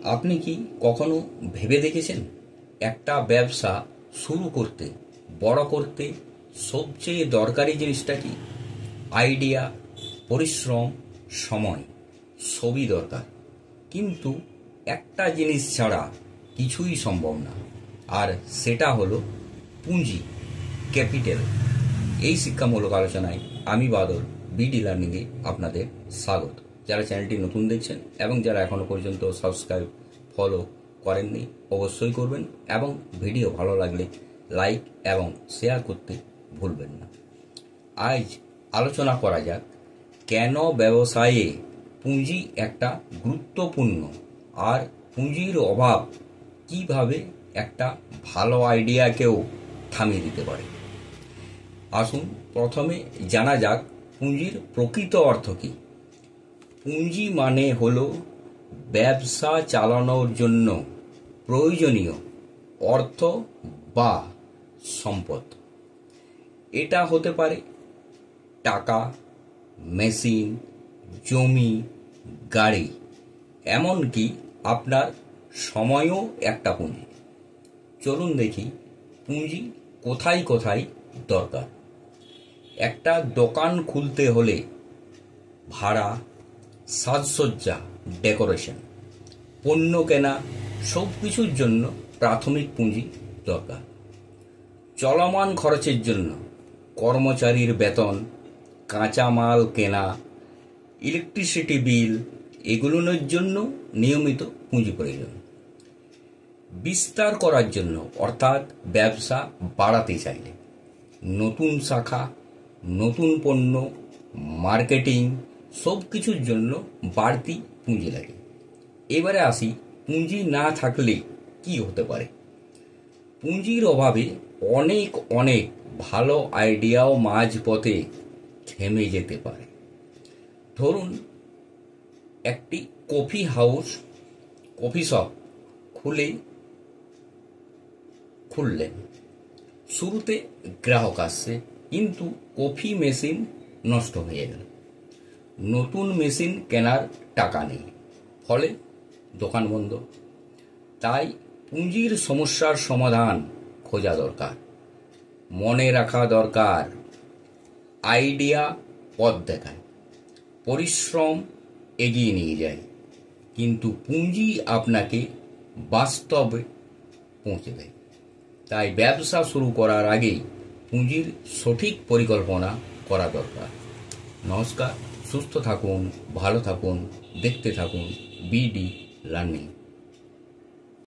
আপনি কি কখনো ভেবে দেখেছেন একটা ব্যবসা শুরু করতে, বড় করতে সবচেয়ে দরকারি জিনিসটা কি? আইডিয়া, পরিশ্রম, সময় সবই দরকার, কিন্তু একটা জিনিস ছাড়া কিছুই সম্ভব না, আর সেটা হলো পুঁজি, ক্যাপিটাল। এই শিক্ষামূলক আলোচনায় আমি বাদল বিডি লার্নিংয়ে আপনাদের স্বাগত। যারা চ্যানেলটি নতুন দেখছেন এবং যারা এখনও পর্যন্ত সাবস্ক্রাইব, ফলো করেননি অবশ্যই করবেন, এবং ভিডিও ভালো লাগলে লাইক এবং শেয়ার করতে ভুলবেন না। আজ আলোচনা করা যাক কেন ব্যবসায়ে পুঁজি একটা গুরুত্বপূর্ণ, আর পুঁজির অভাব কিভাবে একটা ভালো আইডিয়াকেও থামিয়ে দিতে পারে। আসুন প্রথমে জানা যাক পুঁজির প্রকৃত অর্থ কী। পুঁজি মানে হলো ব্যবসা চালানোর জন্য প্রয়োজনীয় অর্থ বা সম্পদ। এটা হতে পারে টাকা, মেশিন, জমি, গাড়ি, এমনকি আপনার সময়ও একটা পুঁজি। চলুন দেখি পুঁজি কোথায় কোথায় দরকার। একটা দোকান খুলতে হলে ভাড়া, সাজসজ্জা, ডেকোরেশন, পণ্য কেনা, সব কিছুর জন্য প্রাথমিক পুঁজি দরকার। চলমান খরচের জন্য কর্মচারীর বেতন, কাঁচামাল কেনা, ইলেকট্রিসিটি বিল, এগুলোর জন্য নিয়মিত পুঁজি প্রয়োজন। বিস্তার করার জন্য, অর্থাৎ ব্যবসা বাড়াতে চাইলে, নতুন শাখা, নতুন পণ্য, মার্কেটিং, সব কিছুর জন্য বাড়তি পুঁজি লাগে। এবারে আসি পুঁজি না থাকলে কি হতে পারে। পুঁজির অভাবে অনেক অনেক ভালো আইডিয়াও মাঝপথে থেমে যেতে পারে। ধরুন একটি কফি হাউস, কফি শপ খুললেন। শুরুতে গ্রাহক আসছে, কিন্তু কফি মেশিন নষ্ট হয়ে গেল। নতুন মেশিন কেনার টাকা নেই, ফলে দোকান বন্ধ। তাই পুঁজির সমস্যার সমাধান খোঁজা দরকার। মনে রাখা দরকার, আইডিয়া পথ দেখায়, পরিশ্রম এগিয়ে নিয়ে যায়, কিন্তু পুঁজি আপনাকে বাস্তবে পৌঁছে দেয়। তাই ব্যবসা শুরু করার আগেই পুঁজির সঠিক পরিকল্পনা করা দরকার। নমস্কার, সুস্থ থাকুন, ভালো থাকুন, দেখতে থাকুন বিডি লার্নিং।